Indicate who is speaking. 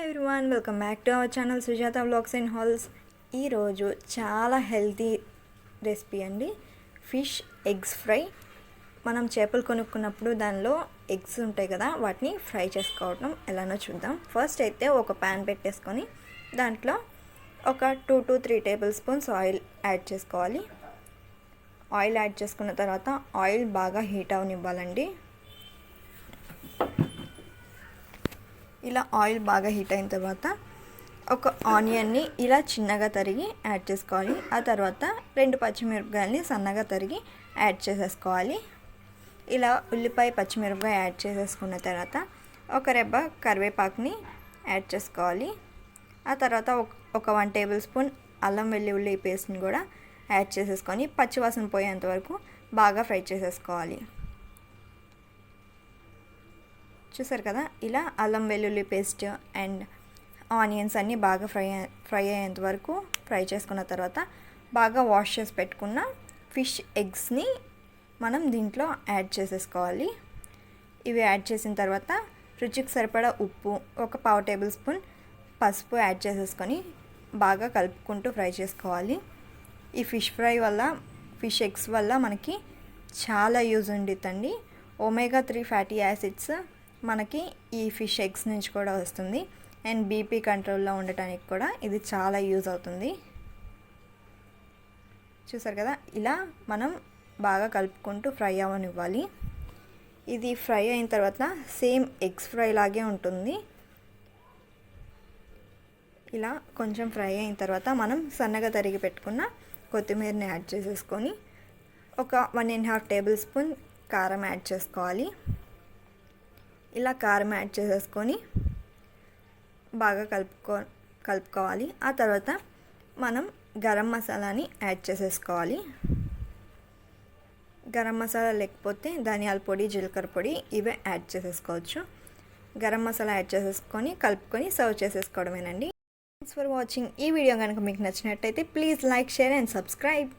Speaker 1: Everyone, welcome back to our channel Sujatha vlogs and halls. ఈరోజు చాలా healthy recipe అండి, fish eggs fry. మనం చేపలు కొనుక్కున్నప్పుడు దానిలో ఎగ్స్ ఉంటాయి కదా, వాటిని ఫ్రై చేసుకోవడం ఎలానో చూద్దాం. ఫస్ట్ అయితే ఒక ప్యాన్ పెట్టేసుకొని దాంట్లో ఒక 2 to 3 table spoons oil add చేసుకోవాలి. ఆయిల్ యాడ్ చేసుకున్న తర్వాత ఆయిల్ బాగా హీట్ అవనివ్వాలండి. ఇలా ఆయిల్ బాగా హీట్ అయిన తర్వాత ఒక ఆనియన్ని ఇలా చిన్నగా తరిగి యాడ్ చేసుకోవాలి. ఆ తర్వాత 2 పచ్చిమిరపకాయలని సన్నగా తరిగి యాడ్ చేసేసుకోవాలి. ఇలా ఉల్లిపాయ పచ్చిమిరపకాయ యాడ్ చేసేసుకున్న తర్వాత ఒక రెబ్బ కరివేపాకుని యాడ్ చేసుకోవాలి. ఆ తర్వాత ఒక 1 టేబుల్ స్పూన్ అల్లం వెల్లుల్లి పేస్ట్ని కూడా యాడ్ చేసేసుకొని పచ్చివాసన పోయేంత వరకు బాగా ఫ్రై చేసేసుకోవాలి. చూసారు కదా, ఇలా అల్లం వెల్లుల్లి పేస్ట్ అండ్ ఆనియన్స్ అన్నీ బాగా ఫ్రై అయ్యేంత వరకు ఫ్రై చేసుకున్న తర్వాత బాగా వాష్ చేసి పెట్టుకున్న ఫిష్ ఎగ్స్ని మనం దీంట్లో యాడ్ చేసేసుకోవాలి. ఇవి యాడ్ చేసిన తర్వాత రుచికి సరిపడా ఉప్పు, ఒక 1/2 టేబుల్ స్పూన్ పసుపు యాడ్ చేసేసుకొని బాగా కలుపుకుంటూ ఫ్రై చేసుకోవాలి. ఈ ఫిష్ ఫ్రై వల్ల, ఫిష్ ఎగ్స్ వల్ల మనకి చాలా యూజ్ ఉండిద్దండి. ఒమేగా 3 ఫ్యాటీ యాసిడ్స్ మనకి ఈ ఫిష్ ఎగ్స్ నుంచి కూడా వస్తుంది. అండ్ బీపీ కంట్రోల్లో ఉండటానికి కూడా ఇది చాలా యూజ్ అవుతుంది. చూసారు కదా, ఇలా మనం బాగా కలుపుకుంటూ ఫ్రై అవ్వనివ్వాలి. ఇది ఫ్రై అయిన తర్వాత సేమ్ ఎగ్స్ ఫ్రై లాగే ఉంటుంది. ఇలా కొంచెం ఫ్రై అయిన తర్వాత మనం సన్నగా తరిగి పెట్టుకున్న కొత్తిమీరని యాడ్ చేసేసుకొని ఒక 1.5 టేబుల్ స్పూన్ కారం యాడ్ చేసుకోవాలి. ఇలా కారం యాడ్ చేసేసుకొని బాగా కలుపుకోవాలి. ఆ తర్వాత మనం గరం మసాలాని యాడ్ చేసేసుకోవాలి. గరం మసాలా లేకపోతే ధనియాల పొడి, జీలకర్ర పొడి ఇవే యాడ్ చేసేసుకోవచ్చు. గరం మసాలా యాడ్ చేసేసుకొని కలుపుకొని సర్వ్ చేసేసుకోవడమేనండి. Thanks for watching. ఈ వీడియో కనుక మీకు నచ్చినట్టయితే please like, share and subscribe.